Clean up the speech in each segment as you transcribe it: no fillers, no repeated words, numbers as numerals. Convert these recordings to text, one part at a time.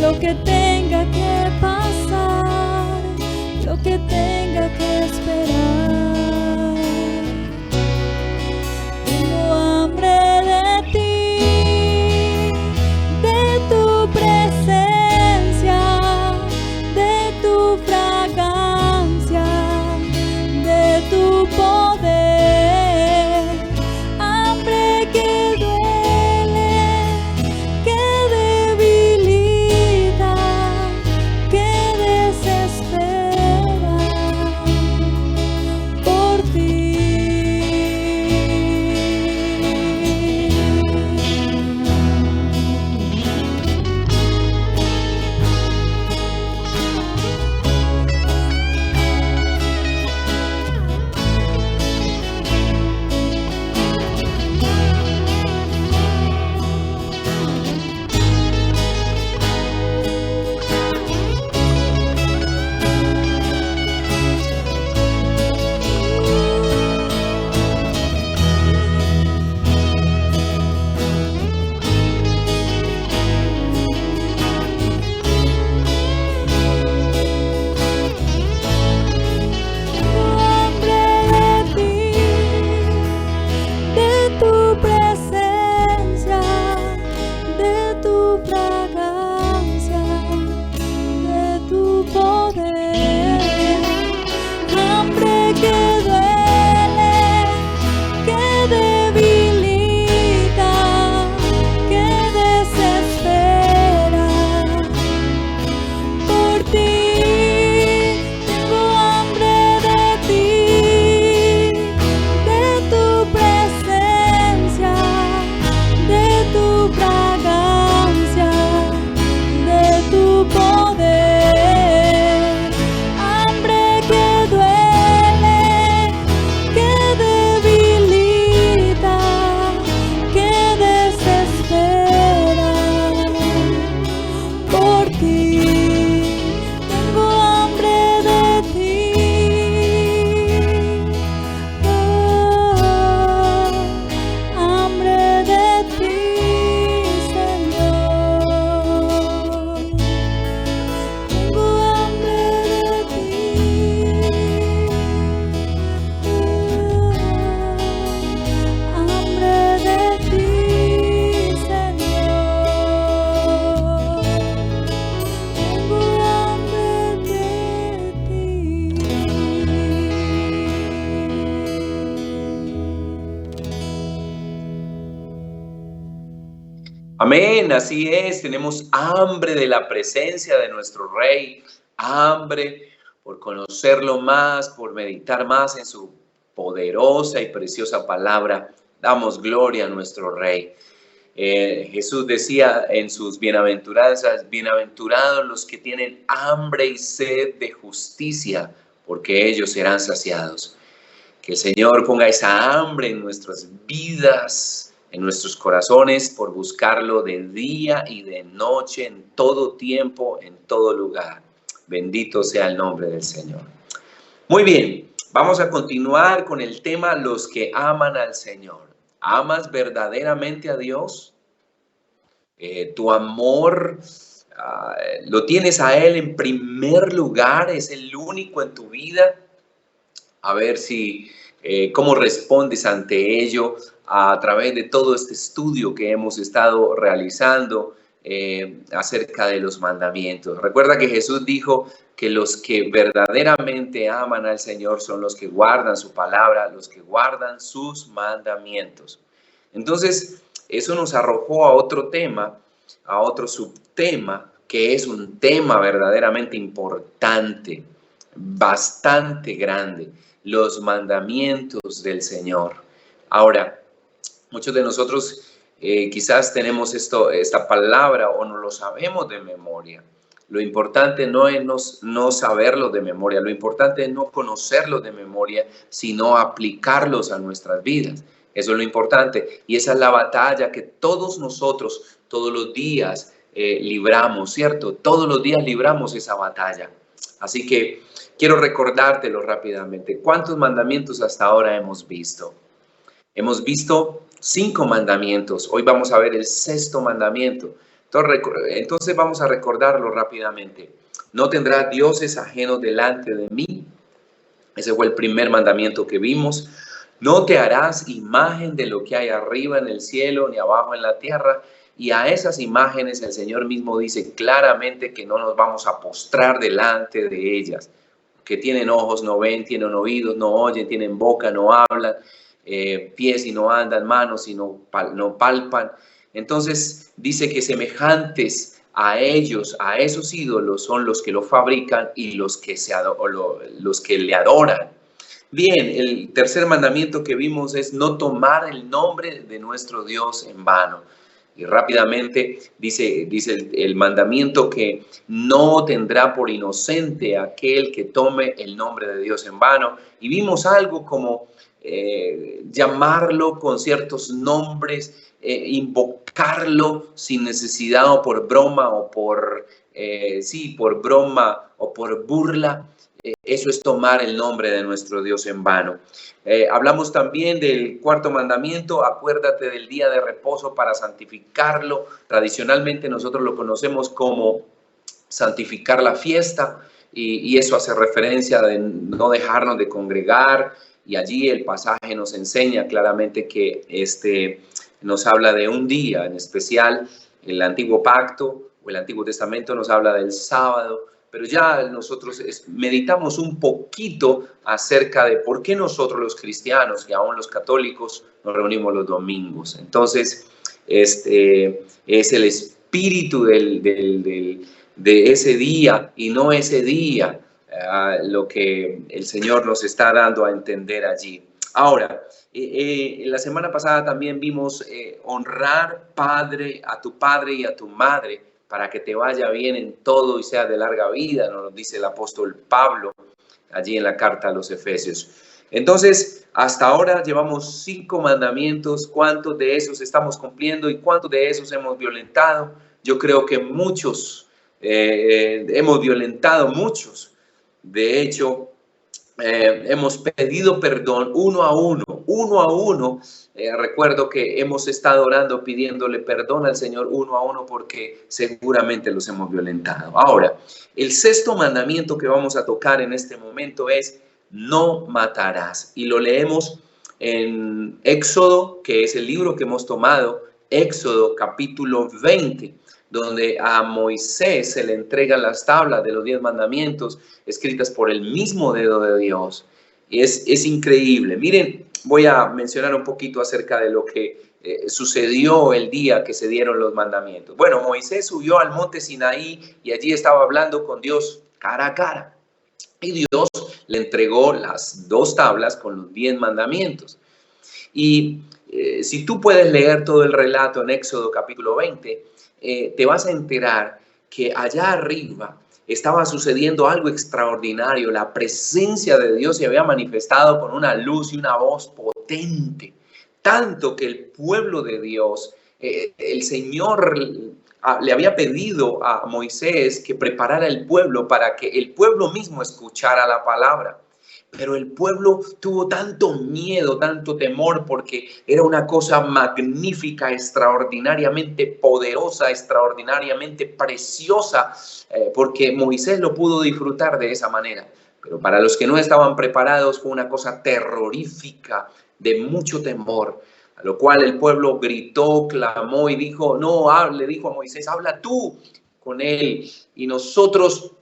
lo que tenga que pasar, lo que tenga que esperar. Tengo hambre de ti, de tu presencia, de tu fragancia, de tu poder. Hambre que duele, que debilita, que desespera por ti. Amén, así es, tenemos hambre de la presencia de nuestro Rey, hambre por conocerlo más, por meditar más en su poderosa y preciosa palabra. Damos gloria a nuestro Rey. Jesús decía en sus bienaventuranzas, bienaventurados los que tienen hambre y sed de justicia, porque ellos serán saciados. Que el Señor ponga esa hambre en nuestras vidas, en nuestros corazones, por buscarlo de día y de noche, en todo tiempo, en todo lugar. Bendito sea el nombre del Señor. Muy bien, vamos a continuar con el tema los que aman al Señor. ¿Amas verdaderamente a Dios? ¿Tu amor lo tienes a Él en primer lugar? ¿Es el único en tu vida? A ver si cómo respondes ante ello a través de todo este estudio que hemos estado realizando acerca de los mandamientos. Recuerda que Jesús dijo que los que verdaderamente aman al Señor son los que guardan su palabra, los que guardan sus mandamientos. Entonces, eso nos arrojó a otro tema, a otro subtema, que es un tema verdaderamente importante, bastante grande, los mandamientos del Señor. Ahora, muchos de nosotros quizás tenemos esta palabra o no lo sabemos de memoria. Lo importante no es no saberlo de memoria, lo importante es no conocerlos de memoria, sino aplicarlos a nuestras vidas. Eso es lo importante y esa es la batalla que todos nosotros, todos los días libramos, ¿cierto? Todos los días libramos esa batalla. Así que quiero recordártelo rápidamente. ¿Cuántos mandamientos hasta ahora hemos visto? Hemos visto 5 mandamientos. Hoy vamos a ver el 6º mandamiento. Entonces vamos a recordarlo rápidamente. No tendrás dioses ajenos delante de mí. Ese fue el primer mandamiento que vimos. No te harás imagen de lo que hay arriba en el cielo ni abajo en la tierra. Y a esas imágenes el Señor mismo dice claramente que no nos vamos a postrar delante de ellas. Que tienen ojos, no ven, tienen oídos, no oyen, tienen boca, no hablan, pies y no andan, manos y no palpan. Entonces dice que semejantes a ellos, a esos ídolos, son los que lo fabrican y los que le adoran. Bien, el tercer mandamiento que vimos es no tomar el nombre de nuestro Dios en vano. Y rápidamente dice el mandamiento que no tendrá por inocente aquel que tome el nombre de Dios en vano. Y vimos algo como llamarlo con ciertos nombres, invocarlo sin necesidad o por broma o por broma o por burla. Eso es tomar el nombre de nuestro Dios en vano. Hablamos también del cuarto mandamiento, acuérdate del día de reposo para santificarlo. Tradicionalmente nosotros lo conocemos como santificar la fiesta y eso hace referencia de no dejarnos de congregar, y allí el pasaje nos enseña claramente que nos habla de un día en especial. El Antiguo Pacto o el Antiguo Testamento nos habla del sábado. Pero ya nosotros meditamos un poquito acerca de por qué nosotros los cristianos y aún los católicos nos reunimos los domingos. Entonces, es el espíritu de ese día y no ese día lo que el Señor nos está dando a entender allí. Ahora, la semana pasada también vimos honrar a tu padre y a tu madre, para que te vaya bien en todo y sea de larga vida, nos lo dice el apóstol Pablo allí en la carta a los Efesios. Entonces, hasta ahora llevamos 5 mandamientos. ¿Cuántos de esos estamos cumpliendo y cuántos de esos hemos violentado? Yo creo que muchos, hemos violentado muchos. De hecho, hemos pedido perdón uno a uno. Recuerdo que hemos estado orando pidiéndole perdón al Señor uno a uno porque seguramente los hemos violentado. Ahora, el sexto mandamiento que vamos a tocar en este momento es no matarás. Y lo leemos en Éxodo, que es el libro que hemos tomado, Éxodo capítulo 20. Donde a Moisés se le entregan las tablas de los 10 mandamientos escritas por el mismo dedo de Dios. Y es increíble. Miren, voy a mencionar un poquito acerca de lo que sucedió el día que se dieron los mandamientos. Bueno, Moisés subió al monte Sinaí y allí estaba hablando con Dios cara a cara. Y Dios le entregó las 2 tablas con los 10 mandamientos. Y si tú puedes leer todo el relato en Éxodo capítulo 20, te vas a enterar que allá arriba estaba sucediendo algo extraordinario. La presencia de Dios se había manifestado con una luz y una voz potente, tanto que el pueblo de Dios, el Señor le había pedido a Moisés que preparara el pueblo para que el pueblo mismo escuchara la palabra. Pero el pueblo tuvo tanto miedo, tanto temor, porque era una cosa magnífica, extraordinariamente poderosa, extraordinariamente preciosa, porque Moisés lo pudo disfrutar de esa manera. Pero para los que no estaban preparados fue una cosa terrorífica, de mucho temor, a lo cual el pueblo gritó, clamó y dijo, le dijo a Moisés, habla tú con él y nosotros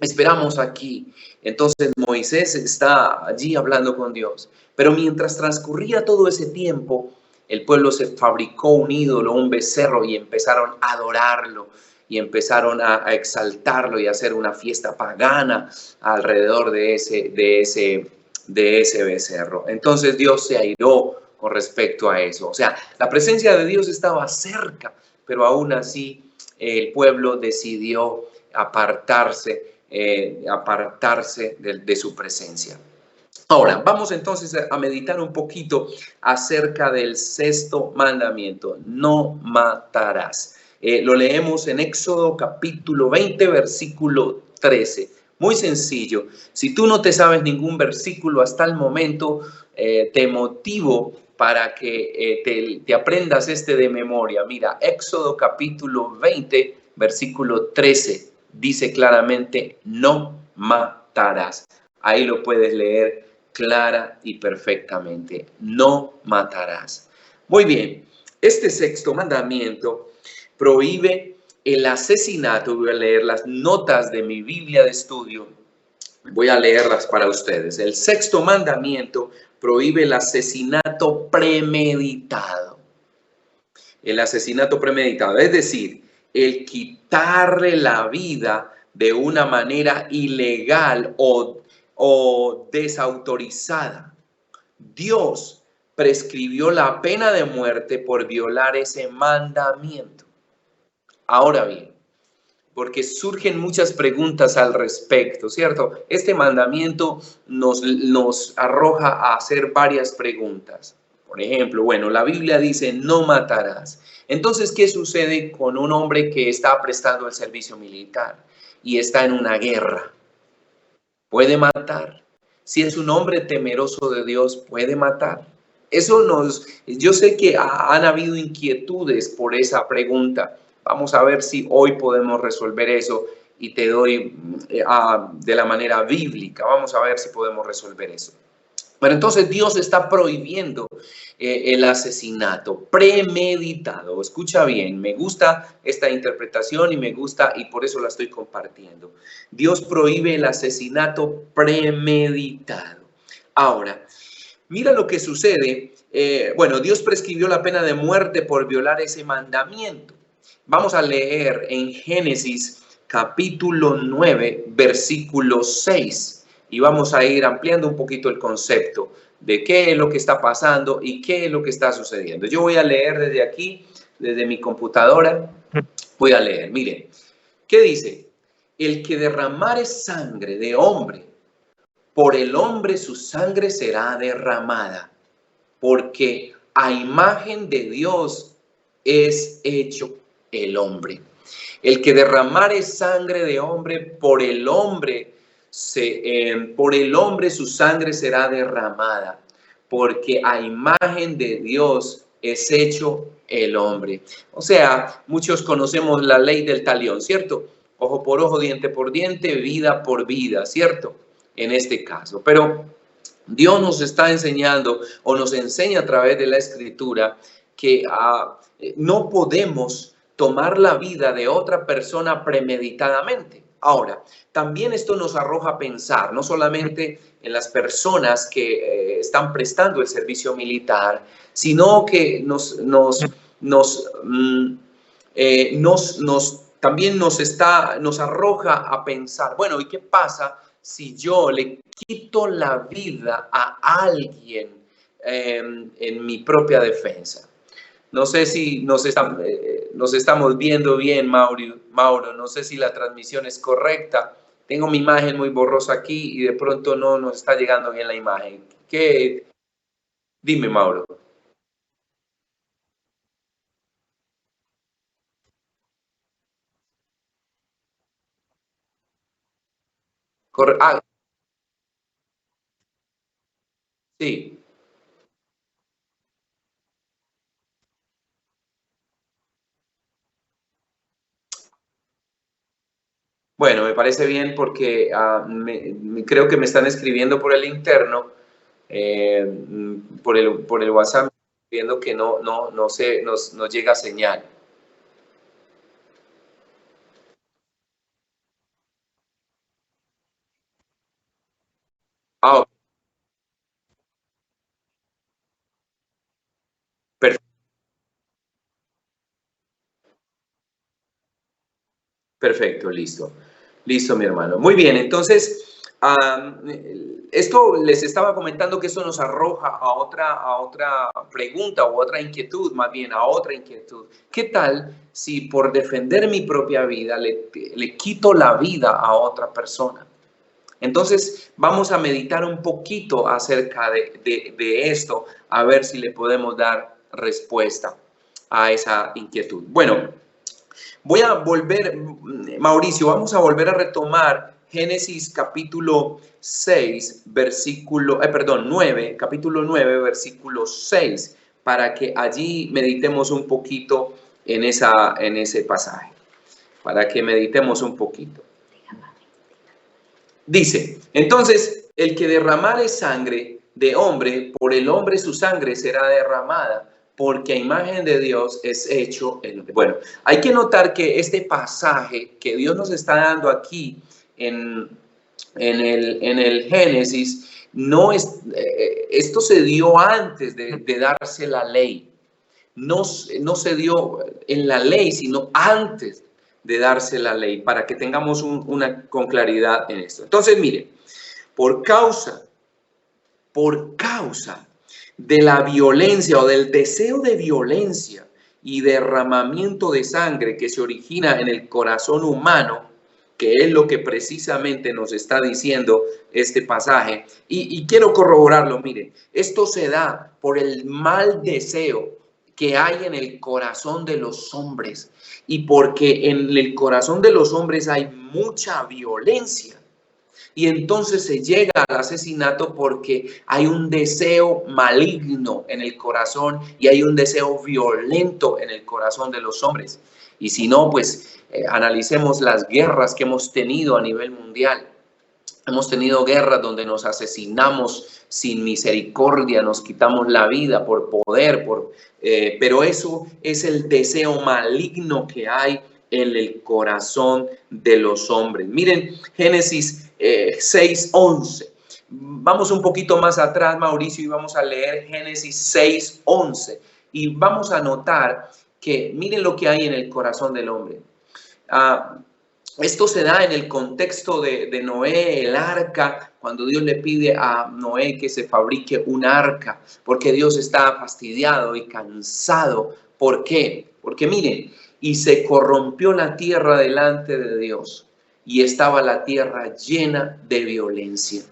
esperamos aquí. Entonces Moisés está allí hablando con Dios. Pero mientras transcurría todo ese tiempo, el pueblo se fabricó un ídolo, un becerro, y empezaron a adorarlo. Y empezaron a exaltarlo y a hacer una fiesta pagana alrededor de ese becerro. Entonces Dios se airó con respecto a eso. O sea, la presencia de Dios estaba cerca, pero aún así el pueblo decidió apartarse de su presencia. Ahora, vamos entonces a meditar un poquito acerca del sexto mandamiento, no matarás. Lo leemos en Éxodo capítulo 20, versículo 13. Muy sencillo. Si tú no te sabes ningún versículo hasta el momento, te motivo para que te aprendas este de memoria. Mira, Éxodo capítulo 20, versículo 13, dice claramente, no matarás. Ahí lo puedes leer clara y perfectamente, no matarás. Muy bien, este sexto mandamiento prohíbe el asesinato. Voy a leer las notas de mi Biblia de estudio. Voy a leerlas para ustedes. El sexto mandamiento prohíbe el asesinato premeditado. El asesinato premeditado, es decir, el quitarle la vida de una manera ilegal o desautorizada. Dios prescribió la pena de muerte por violar ese mandamiento. Ahora bien, porque surgen muchas preguntas al respecto, ¿cierto? Este mandamiento nos arroja a hacer varias preguntas. Por ejemplo, bueno, la Biblia dice, no matarás. Entonces, ¿qué sucede con un hombre que está prestando el servicio militar y está en una guerra? ¿Puede matar? Si es un hombre temeroso de Dios, ¿puede matar? Yo sé que han habido inquietudes por esa pregunta. Vamos a ver si hoy podemos resolver eso y te doy de la manera bíblica. Vamos a ver si podemos resolver eso. Bueno, entonces Dios está prohibiendo el asesinato premeditado. Escucha bien, me gusta esta interpretación y me gusta y por eso la estoy compartiendo. Dios prohíbe el asesinato premeditado. Ahora, mira lo que sucede. Bueno, Dios prescribió la pena de muerte por violar ese mandamiento. Vamos a leer en Génesis capítulo 9, versículo 6. Y vamos a ir ampliando un poquito el concepto de qué es lo que está pasando y qué es lo que está sucediendo. Yo voy a leer desde aquí, desde mi computadora. Voy a leer, mire, ¿qué dice? El que derramare sangre de hombre, por el hombre su sangre será derramada, porque a imagen de Dios es hecho el hombre. El que derramare sangre de hombre, por el hombre su sangre será derramada, porque a imagen de Dios es hecho el hombre. O sea, muchos conocemos la ley del talión, ¿cierto? Ojo por ojo, diente por diente, vida por vida, ¿cierto? En este caso. Pero Dios nos está enseñando o nos enseña a través de la Escritura que no podemos tomar la vida de otra persona premeditadamente. Ahora, también esto nos arroja a pensar, no solamente en las personas que están prestando el servicio militar, sino que también nos arroja a pensar, bueno, ¿y qué pasa si yo le quito la vida a alguien en mi propia defensa? No sé si nos estamos viendo bien, Mauro. No sé si la transmisión es correcta. Tengo mi imagen muy borrosa aquí y de pronto no nos está llegando bien la imagen. ¿Qué? Dime, Mauro. Sí. Bueno, me parece bien porque creo que me están escribiendo por el interno, por el WhatsApp, viendo que no sé, nos llega señal. Ah, per- perfecto, listo. Listo, mi hermano. Muy bien, entonces, esto les estaba comentando que eso nos arroja a otra pregunta o otra inquietud, más bien a otra inquietud. ¿Qué tal si por defender mi propia vida le quito la vida a otra persona? Entonces, vamos a meditar un poquito acerca de esto, a ver si le podemos dar respuesta a esa inquietud. Bueno, voy a volver, Mauricio, vamos a volver a retomar Génesis capítulo 6, capítulo 9, versículo 6, para que allí meditemos un poquito en ese pasaje, para que meditemos un poquito. Dice, entonces, el que derramare sangre de hombre, por el hombre su sangre será derramada, porque a imagen de Dios es hecho el hombre. Bueno, hay que notar que este pasaje que Dios nos está dando aquí en el Génesis, no es, esto se dio antes de darse la ley. No se dio en la ley, sino antes de darse la ley, para que tengamos con claridad en esto. Entonces, miren, por causa de la violencia o del deseo de violencia y derramamiento de sangre que se origina en el corazón humano, que es lo que precisamente nos está diciendo este pasaje, y quiero corroborarlo, miren, esto se da por el mal deseo que hay en el corazón de los hombres, y porque en el corazón de los hombres hay mucha violencia. Y entonces se llega al asesinato porque hay un deseo maligno en el corazón y hay un deseo violento en el corazón de los hombres. Y si no, pues analicemos las guerras que hemos tenido a nivel mundial. Hemos tenido guerras donde nos asesinamos sin misericordia, nos quitamos la vida por poder, pero eso es el deseo maligno que hay en el corazón de los hombres. Miren, Génesis 6:11. Vamos un poquito más atrás, Mauricio, y vamos a leer Génesis 6:11. Y vamos a notar que miren lo que hay en el corazón del hombre. Esto se da en el contexto de Noé, el arca, cuando Dios le pide a Noé que se fabrique un arca, porque Dios está fastidiado y cansado. ¿Por qué? Porque miren, y se corrompió la tierra delante de Dios, y estaba la tierra llena de violencia.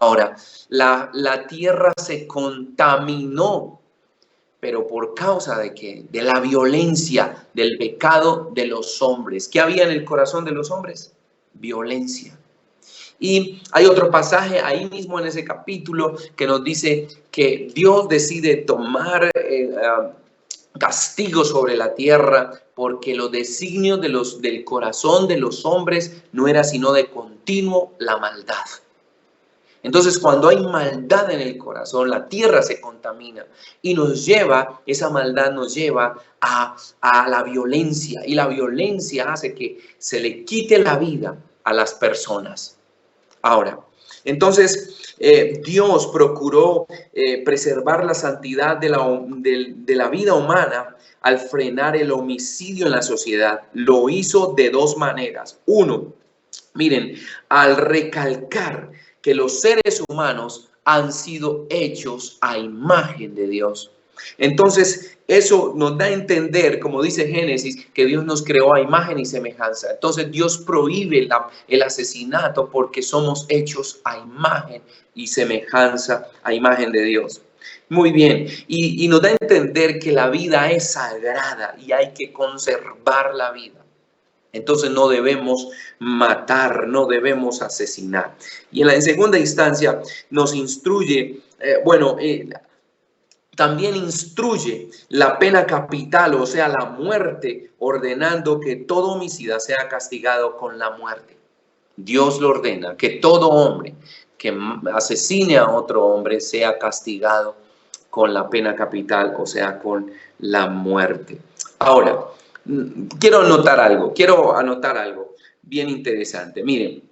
Ahora, la tierra se contaminó, pero por causa de ¿qué? De la violencia, del pecado de los hombres. ¿Qué había en el corazón de los hombres? Violencia. Y hay otro pasaje ahí mismo en ese capítulo que nos dice que Dios decide tomar castigo sobre la tierra porque los designios del corazón de los hombres no era sino de continuo la maldad. Entonces, cuando hay maldad en el corazón, la tierra se contamina y esa maldad nos lleva a la violencia, y la violencia hace que se le quite la vida a las personas. Ahora, entonces, Dios procuró preservar la santidad de la vida humana al frenar el homicidio en la sociedad. Lo hizo de dos maneras. Uno, miren, al recalcar que los seres humanos han sido hechos a imagen de Dios. Entonces, eso nos da a entender, como dice Génesis, que Dios nos creó a imagen y semejanza. Entonces, Dios prohíbe el asesinato porque somos hechos a imagen y semejanza, a imagen de Dios. Muy bien, y nos da a entender que la vida es sagrada y hay que conservar la vida. Entonces no debemos matar, no debemos asesinar. Y en segunda instancia nos instruye, también instruye la pena capital, o sea, la muerte, ordenando que todo homicida sea castigado con la muerte. Dios lo ordena, que todo hombre que asesine a otro hombre sea castigado con la pena capital, o sea, con la muerte. Ahora, quiero anotar algo bien interesante. Miren,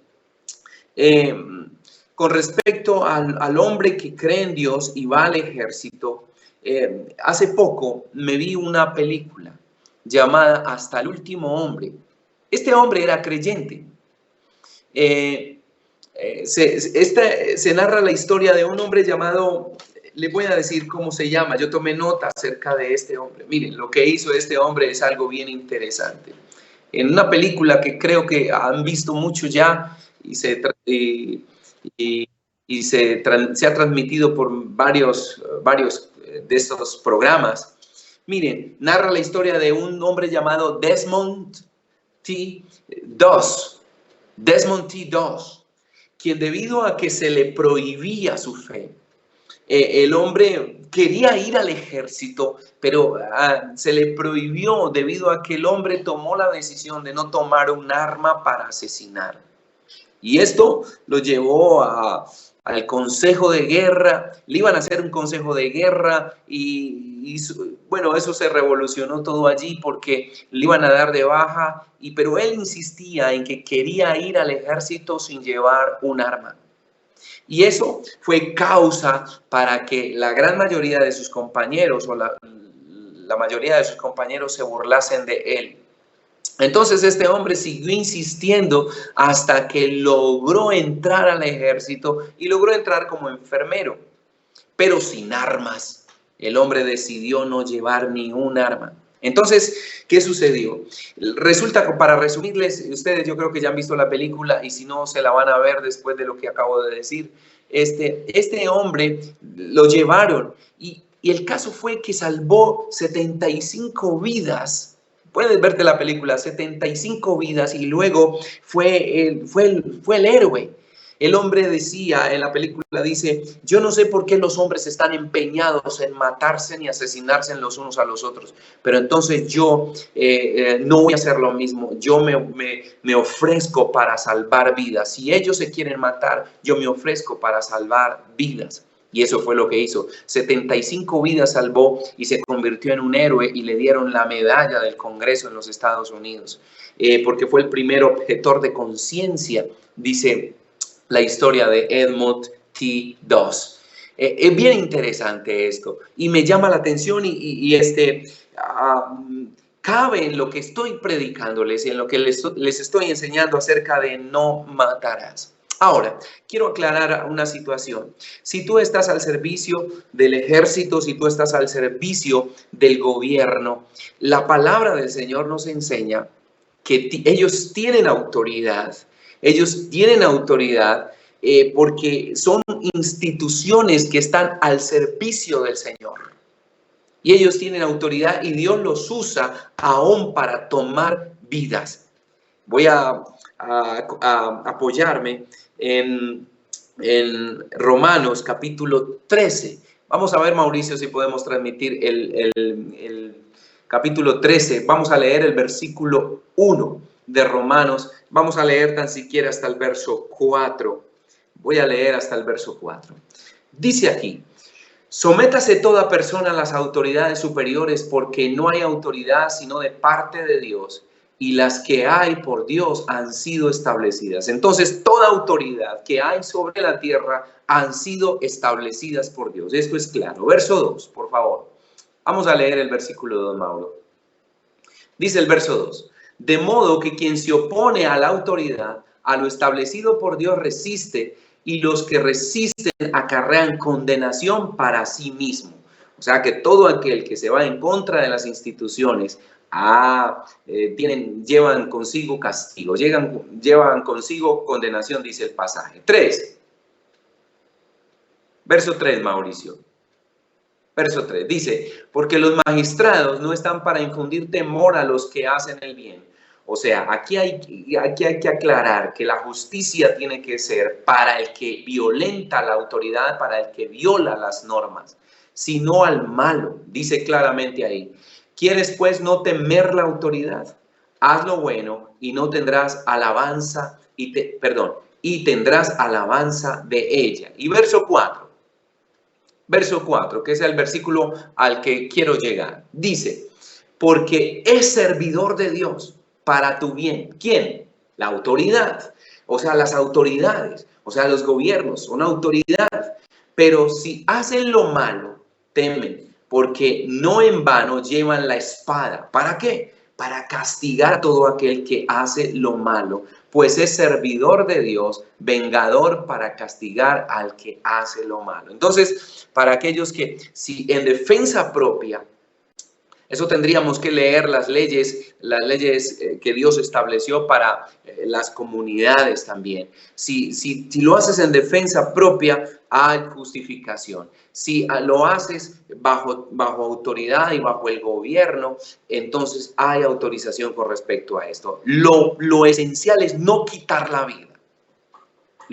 con respecto al hombre que cree en Dios y va al ejército, hace poco me vi una película llamada Hasta el último hombre. Este hombre era creyente. Se narra la historia de un hombre llamado, le voy a decir cómo se llama, yo tomé nota acerca de este hombre. Miren, lo que hizo este hombre es algo bien interesante. En una película que creo que han visto mucho ya y se ha transmitido por varios de estos programas. Miren, narra la historia de un hombre llamado Desmond T. Doss. Desmond T. Doss, quien debido a que se le prohibía su fe, el hombre quería ir al ejército, pero se le prohibió debido a que el hombre tomó la decisión de no tomar un arma para asesinar. Y esto lo llevó al consejo de guerra. Le iban a hacer un consejo de guerra y bueno, eso se revolucionó todo allí porque le iban a dar de baja, pero él insistía en que quería ir al ejército sin llevar un arma. Y eso fue causa para que la gran mayoría de sus compañeros o la mayoría de sus compañeros se burlasen de él. Entonces este hombre siguió insistiendo hasta que logró entrar al ejército y logró entrar como enfermero, pero sin armas. El hombre decidió no llevar ni un arma. Entonces, ¿qué sucedió? Resulta, para resumirles, ustedes yo creo que ya han visto la película y si no, se la van a ver después de lo que acabo de decir. Este hombre lo llevaron y el caso fue que salvó 75 vidas. Puedes verte la película, 75 vidas, y luego fue el héroe. El hombre decía, en la película dice, yo no sé por qué los hombres están empeñados en matarse ni asesinarse los unos a los otros, pero entonces yo no voy a hacer lo mismo. Yo me ofrezco para salvar vidas. Si ellos se quieren matar, yo me ofrezco para salvar vidas. Y eso fue lo que hizo. 75 vidas salvó y se convirtió en un héroe y le dieron la medalla del Congreso en los Estados Unidos, porque fue el primer objetor de conciencia, dice la historia de Edmund T. Doss. Es bien interesante esto y me llama la atención cabe en lo que estoy predicándoles y en lo que les estoy enseñando acerca de no matarás. Ahora, quiero aclarar una situación. Si tú estás al servicio del ejército, si tú estás al servicio del gobierno, la palabra del Señor nos enseña que ellos tienen autoridad. Ellos tienen autoridad porque son instituciones que están al servicio del Señor. Y ellos tienen autoridad y Dios los usa aún para tomar vidas. Voy a apoyarme en Romanos capítulo 13. Vamos a ver, Mauricio, si podemos transmitir el capítulo 13. Vamos a leer el versículo 1 de Romanos. Vamos a leer tan siquiera hasta el verso 4. Voy a leer hasta el verso 4. Dice aquí, sométase toda persona a las autoridades superiores, porque no hay autoridad sino de parte de Dios, y las que hay por Dios han sido establecidas. Entonces, toda autoridad que hay sobre la tierra han sido establecidas por Dios. Esto es claro. Verso 2, por favor. Vamos a leer el versículo 2, Mauro. Dice el verso 2. De modo que quien se opone a la autoridad, a lo establecido por Dios, resiste, y los que resisten acarrean condenación para sí mismo. O sea que todo aquel que se va en contra de las instituciones llevan consigo castigo, llevan consigo condenación, dice el pasaje. 3. Verso 3, Mauricio. Verso 3 dice, porque los magistrados no están para infundir temor a los que hacen el bien. O sea, aquí hay que aclarar que la justicia tiene que ser para el que violenta la autoridad, para el que viola las normas, sino al malo, dice claramente ahí. ¿Quieres pues no temer la autoridad? Haz lo bueno y no tendrás alabanza, y tendrás alabanza de ella. Y verso 4, que es el versículo al que quiero llegar, dice, porque es servidor de Dios para tu bien. ¿Quién? La autoridad. O sea, las autoridades, o sea, los gobiernos son autoridad. Pero si hacen lo malo, temen, porque no en vano llevan la espada. ¿Para qué? Para castigar a todo aquel que hace lo malo, pues es servidor de Dios, vengador para castigar al que hace lo malo. Entonces, para aquellos que, si en defensa propia, Eso tendríamos que leer las leyes que Dios estableció para las comunidades también. Si lo haces en defensa propia, hay justificación. Si lo haces bajo autoridad y bajo el gobierno, entonces hay autorización con respecto a esto. Lo esencial es no quitar la vida.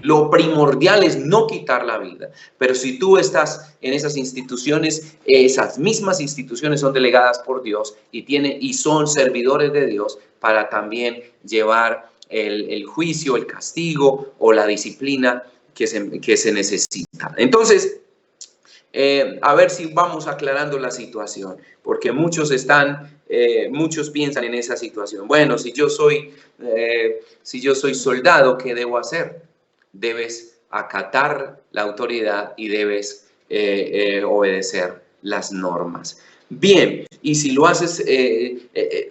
Lo primordial es no quitar la vida, pero si tú estás en esas instituciones, esas mismas instituciones son delegadas por Dios y son servidores de Dios para también llevar el juicio, el castigo o la disciplina que se necesita. Entonces, a ver si vamos aclarando la situación, porque muchos piensan en esa situación. Bueno, si yo soy soldado, ¿qué debo hacer? Debes acatar la autoridad y debes obedecer las normas. Bien, y si lo haces,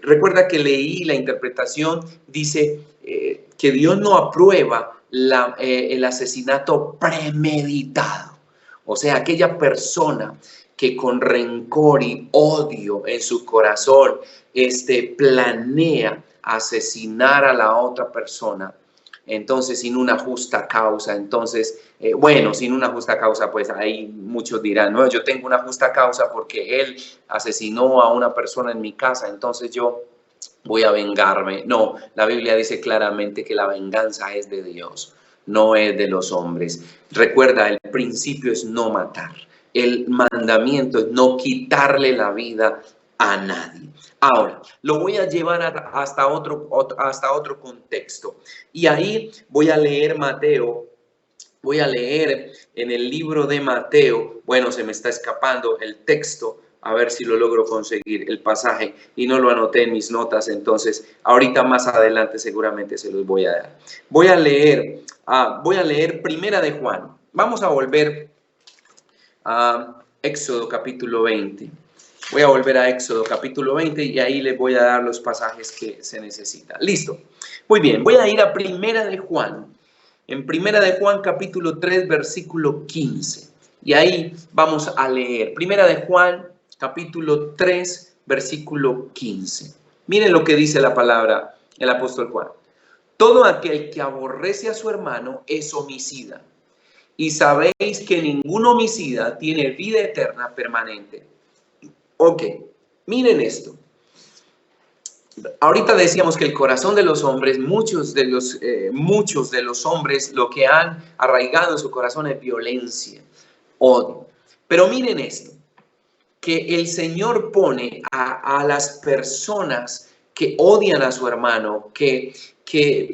recuerda que leí la interpretación, dice que Dios no aprueba el asesinato premeditado. O sea, aquella persona que con rencor y odio en su corazón planea asesinar a la otra persona. Entonces, sin una justa causa, sin una justa causa, pues ahí muchos dirán, no, yo tengo una justa causa porque él asesinó a una persona en mi casa, entonces yo voy a vengarme. No, la Biblia dice claramente que la venganza es de Dios, no es de los hombres. Recuerda, el principio es no matar. El mandamiento es no quitarle la vida a nadie. Ahora, lo voy a llevar hasta otro contexto. Y ahí voy a leer Mateo. Voy a leer en el libro de Mateo. Bueno, se me está escapando el texto. A ver si lo logro conseguir, el pasaje. Y no lo anoté en mis notas. Entonces, ahorita más adelante seguramente se los voy a dar. Voy a leer Primera de Juan. Vamos a volver a Éxodo capítulo 20. Voy a volver a Éxodo capítulo 20 y ahí les voy a dar los pasajes que se necesitan. Listo. Muy bien, voy a ir a Primera de Juan. En Primera de Juan capítulo 3 versículo 15. Y ahí vamos a leer. Primera de Juan capítulo 3 versículo 15. Miren lo que dice la palabra el apóstol Juan. Todo aquel que aborrece a su hermano es homicida. Y sabéis que ningún homicida tiene vida eterna permanente. Ok, miren esto. Ahorita decíamos que el corazón de los hombres, muchos de los hombres, lo que han arraigado en su corazón es violencia, odio. Pero miren esto, que el Señor pone a las personas que odian a su hermano, que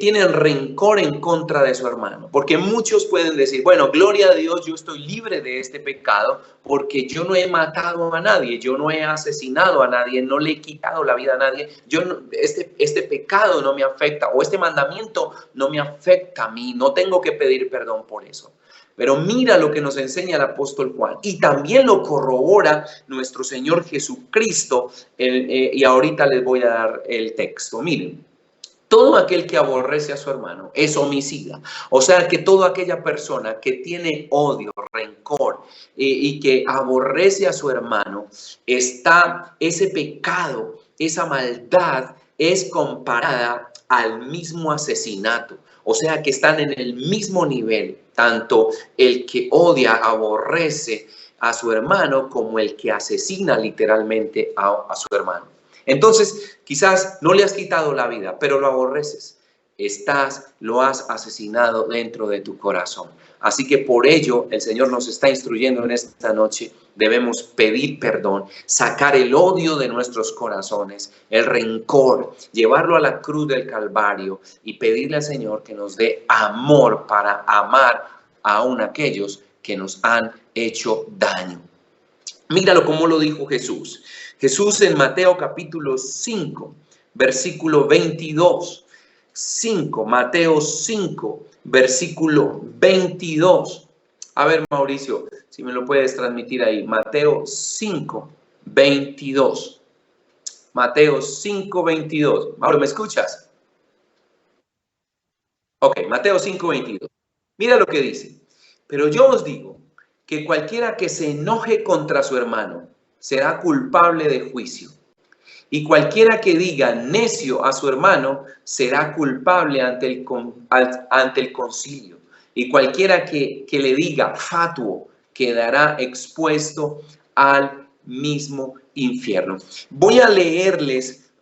tienen rencor en contra de su hermano. Porque muchos pueden decir, bueno, gloria a Dios, yo estoy libre de este pecado porque yo no he matado a nadie, yo no he asesinado a nadie, no le he quitado la vida a nadie. Este pecado no me afecta o este mandamiento no me afecta a mí, no tengo que pedir perdón por eso. Pero mira lo que nos enseña el apóstol Juan y también lo corrobora nuestro Señor Jesucristo. Y ahorita les voy a dar el texto. Miren. Todo aquel que aborrece a su hermano es homicida. O sea que toda aquella persona que tiene odio, rencor y que aborrece a su hermano, ese pecado, esa maldad es comparada al mismo asesinato. O sea que están en el mismo nivel, tanto el que odia, aborrece a su hermano como el que asesina literalmente a su hermano. Entonces, quizás no le has quitado la vida, pero lo aborreces. Lo has asesinado dentro de tu corazón. Así que por ello el Señor nos está instruyendo en esta noche. Debemos pedir perdón, sacar el odio de nuestros corazones, el rencor, llevarlo a la cruz del Calvario y pedirle al Señor que nos dé amor para amar aún a aquellos que nos han hecho daño. Míralo como lo dijo Jesús. Jesús en Mateo capítulo 5, versículo 22. Mateo 5, versículo 22. A ver, Mauricio, si me lo puedes transmitir ahí. Mateo 5, 22. Mateo 5, 22. Mauro, ¿me escuchas? Ok, Mateo 5, 22. Mira lo que dice. Pero yo os digo que cualquiera que se enoje contra su hermano será culpable de juicio. Y cualquiera que diga necio a su hermano será culpable ante el concilio. Y cualquiera que le diga fatuo quedará expuesto al mismo infierno. Voy a leerles,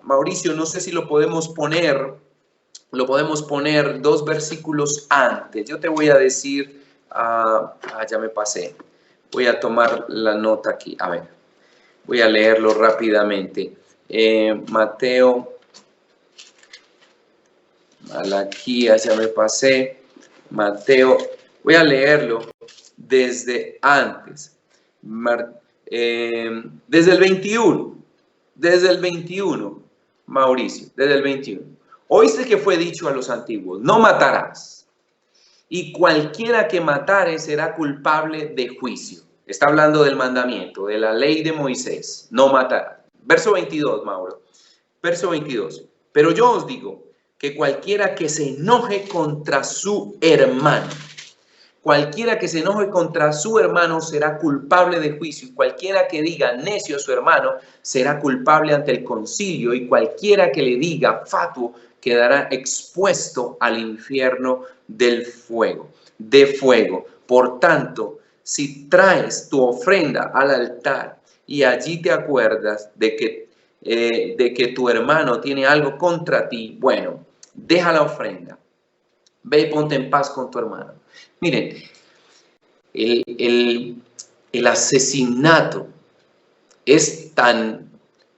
Mauricio, no sé si lo podemos poner 2 versículos antes. Yo te voy a decir, ya me pasé. Voy a tomar la nota aquí. A ver, voy a leerlo rápidamente. Mateo, Malaquías, ya me pasé. Mateo, voy a leerlo desde antes. Desde el 21, Mauricio, desde el 21. Oíste que fue dicho a los antiguos, no matarás, y cualquiera que matare será culpable de juicio. Está hablando del mandamiento, de la ley de Moisés, no matarás. Verso 22, Mauro. Verso 22. Pero yo os digo que cualquiera que se enoje contra su hermano, será culpable de juicio, y cualquiera que diga necio a su hermano será culpable ante el concilio, y cualquiera que le diga fatuo quedará expuesto al infierno de fuego. Por tanto, si traes tu ofrenda al altar y allí te acuerdas de que tu hermano tiene algo contra ti, bueno, deja la ofrenda, ve y ponte en paz con tu hermano. Miren, el asesinato es tan,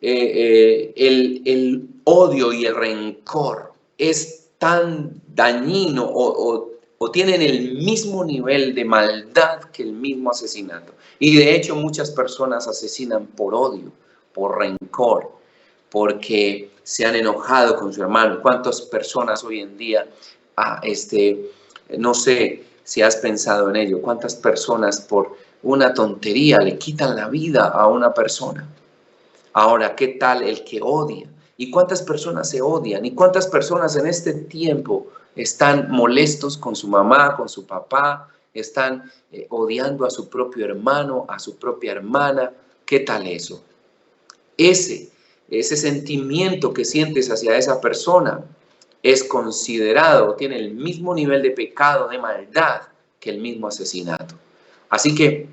el odio y el rencor es tan dañino o tienen el mismo nivel de maldad que el mismo asesinato. Y de hecho muchas personas asesinan por odio, por rencor, porque se han enojado con su hermano. ¿Cuántas personas hoy en día, no sé si has pensado en ello, cuántas personas por una tontería le quitan la vida a una persona? Ahora, ¿qué tal el que odia? ¿Y cuántas personas se odian? ¿Y cuántas personas en este tiempo están molestos con su mamá, con su papá? Están odiando a su propio hermano, a su propia hermana. ¿Qué tal eso? Ese sentimiento que sientes hacia esa persona es considerado, tiene el mismo nivel de pecado, de maldad, que el mismo asesinato. Así que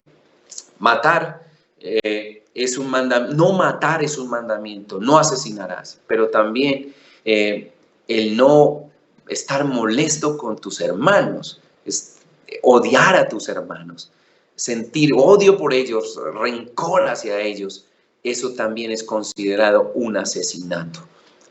matar es un mandamiento, no matar es un mandamiento, no asesinarás, pero también el no estar molesto con tus hermanos, es odiar a tus hermanos, sentir odio por ellos, rencor hacia ellos, eso también es considerado un asesinato.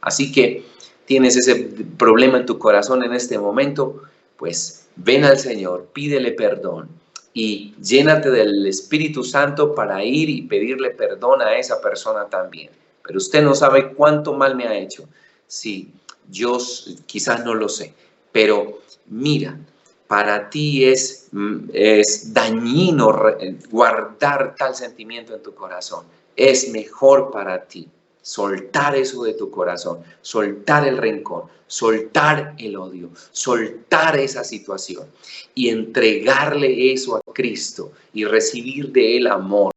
Así que tienes ese problema en tu corazón en este momento, pues ven al Señor, pídele perdón y llénate del Espíritu Santo para ir y pedirle perdón a esa persona también. Pero usted no sabe cuánto mal me ha hecho. Sí, yo quizás no lo sé, pero mira, para ti es dañino guardar tal sentimiento en tu corazón. Es mejor para ti soltar eso de tu corazón, soltar el rencor, soltar el odio, soltar esa situación y entregarle eso a Cristo y recibir de Él amor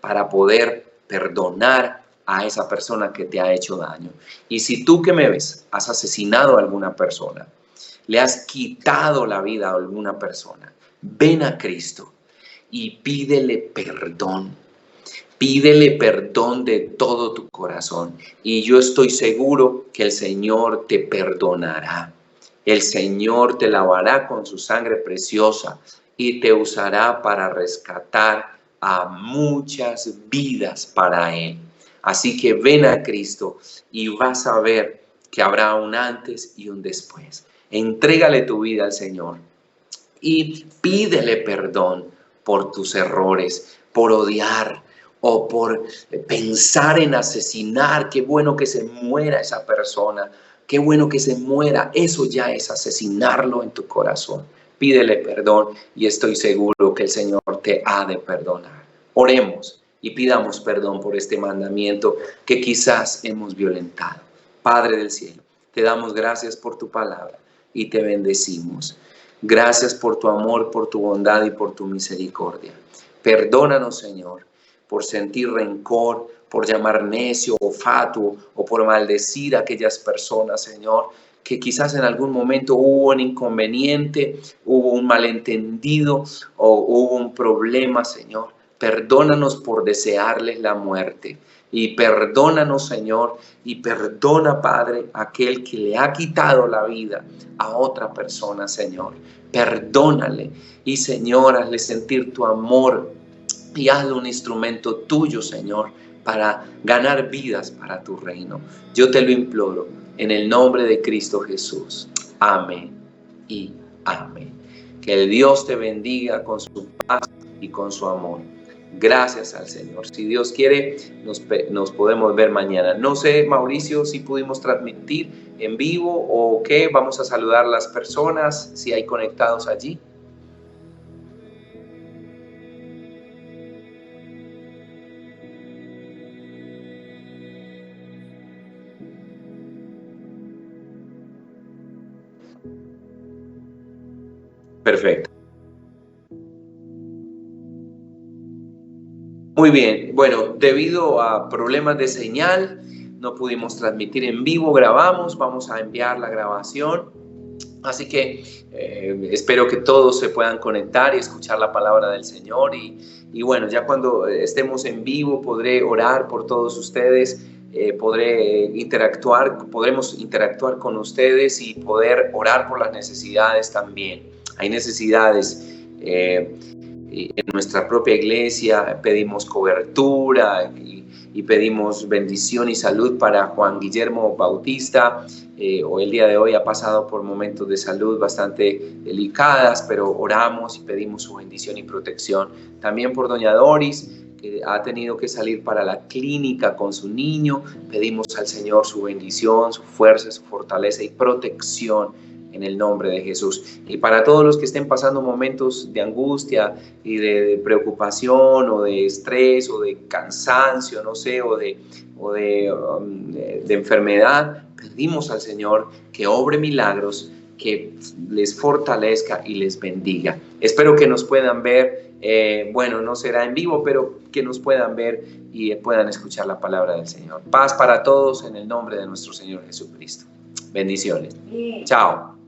para poder perdonar a esa persona que te ha hecho daño. Y si tú que me ves has asesinado a alguna persona, le has quitado la vida a alguna persona, ven a Cristo y pídele perdón. Pídele perdón de todo tu corazón y yo estoy seguro que el Señor te perdonará. El Señor te lavará con su sangre preciosa y te usará para rescatar a muchas vidas para Él. Así que ven a Cristo y vas a ver que habrá un antes y un después. Entrégale tu vida al Señor y pídele perdón por tus errores, por odiar, o por pensar en asesinar. Qué bueno que se muera esa persona, qué bueno que se muera. Eso ya es asesinarlo en tu corazón. Pídele perdón y estoy seguro que el Señor te ha de perdonar. Oremos y pidamos perdón por este mandamiento que quizás hemos violentado. Padre del cielo, te damos gracias por tu palabra y te bendecimos. Gracias por tu amor, por tu bondad y por tu misericordia. Perdónanos, Señor, por sentir rencor, por llamar necio o fatuo o por maldecir a aquellas personas, Señor, que quizás en algún momento hubo un inconveniente, hubo un malentendido o hubo un problema, Señor. Perdónanos por desearles la muerte. Y perdónanos, Señor, y perdona, Padre, aquel que le ha quitado la vida a otra persona, Señor. Perdónale y, Señor, hazle sentir tu amor y hazle un instrumento tuyo, Señor, para ganar vidas para tu reino. Yo te lo imploro en el nombre de Cristo Jesús. Amén y amén. Que el Dios te bendiga con su paz y con su amor. Gracias al Señor. Si Dios quiere, nos podemos ver mañana. No sé, Mauricio, si pudimos transmitir en vivo o qué. Vamos a saludar a las personas, si hay conectados allí. Perfecto. Muy bien, bueno, debido a problemas de señal, no pudimos transmitir en vivo, grabamos, vamos a enviar la grabación, así que espero que todos se puedan conectar y escuchar la palabra del Señor y bueno, ya cuando estemos en vivo podré orar por todos ustedes, podremos interactuar con ustedes y poder orar por las necesidades también. Hay necesidades en nuestra propia iglesia, pedimos cobertura y pedimos bendición y salud para Juan Guillermo Bautista. Hoy, el día de hoy, ha pasado por momentos de salud bastante delicadas, pero oramos y pedimos su bendición y protección. También por doña Doris, que ha tenido que salir para la clínica con su niño. Pedimos al Señor su bendición, su fuerza, su fortaleza y protección en el nombre de Jesús. Y para todos los que estén pasando momentos de angustia y de preocupación o de estrés o de cansancio, no sé, o de enfermedad, pedimos al Señor que obre milagros, que les fortalezca y les bendiga. Espero que nos puedan ver, bueno, no será en vivo, pero que nos puedan ver y puedan escuchar la palabra del Señor. Paz para todos en el nombre de nuestro Señor Jesucristo. Bendiciones. Chao.